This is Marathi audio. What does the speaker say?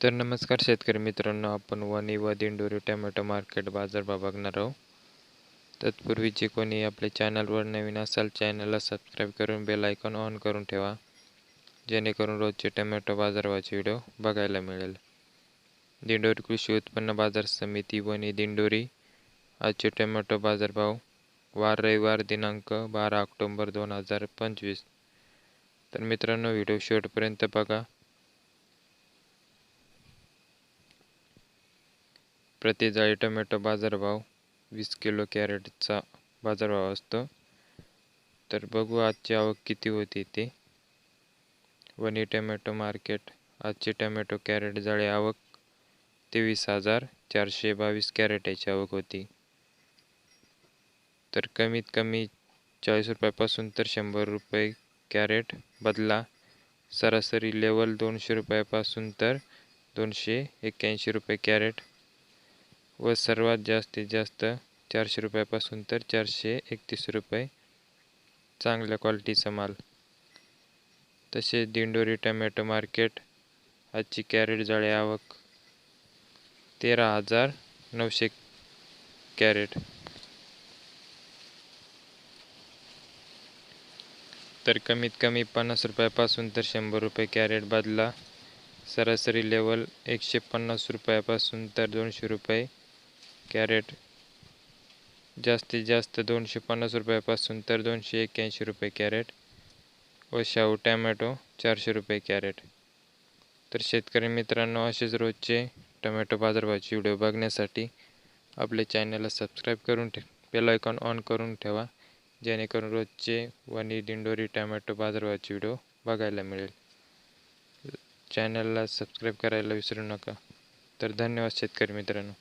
तर नमस्कार शेतकरी मित्रांनो, आपण वणी व दिंडोरी टोमॅटो मार्केट बाजारभाव बघणार आहोत. तत्पूर्वी जे कोणी आपल्या चॅनलवर नवीन असाल चॅनलला सबस्क्राईब करून बेल आयकॉन ऑन करून ठेवा, जेणेकरून रोजचे टोमॅटो बाजारभावाचे व्हिडिओ बघायला मिळेल. दिंडोरी कृषी उत्पन्न बाजार समिती वणी दिंडोरी आजचे टोमॅटो बाजारभाव वार रविवार दिनांक 12 ऑक्टोबर 2025. तर मित्रांनो, व्हिडिओ शेवटपर्यंत बघा. प्रति जाळी टोमॅटो बाजारभाव 20 किलो कॅरेटचा बाजारभाव असतो. तर बघू आजची आवक किती होती ते. वणी टोमॅटो मार्केट आजची टोमॅटो कॅरेट जाळी आवक 23,422 कॅरेटची आवक होती. तर कमीत कमी 40 रुपयापासून तर 100 रुपये कॅरेट बदला. सरासरी लेवल 200 रुपयापासून तर 281 रुपये कॅरेट व सर्वात जास्तीत जास्त 400 रुपयापासून तर 431 रुपये चांगल्या क्वालिटीचा माल. तसेच दिंडोरी टोमॅटो मार्केट आजची कॅरेट जाळी आवक 13,900 कॅरेट. तर कमीत कमी 50 रुपयापासून तर 100 रुपये कॅरेट बदला. सरासरी लेवल 150 रुपयापासून तर 200 रुपये कॅरेट, जास्तीत जास्त 250 रुपयापासून तर 281 रुपये कॅरेट व शाहू टोमॅटो 400 रुपये कॅरेट. तर शेतकरी मित्रांनो, असेच रोजचे टोमॅटो बाजारभावाचे व्हिडिओ बघण्यासाठी आपल्या चॅनलला सबस्क्राईब करून बेल आयकॉन ऑन करून ठेवा, जेणेकरून रोजचे वणी दिंडोरी टोमॅटो बाजारभावाचे व्हिडिओ बघायला मिळेल. चॅनलला सबस्क्राईब करायला विसरू नका. तर धन्यवाद शेतकरी मित्रांनो.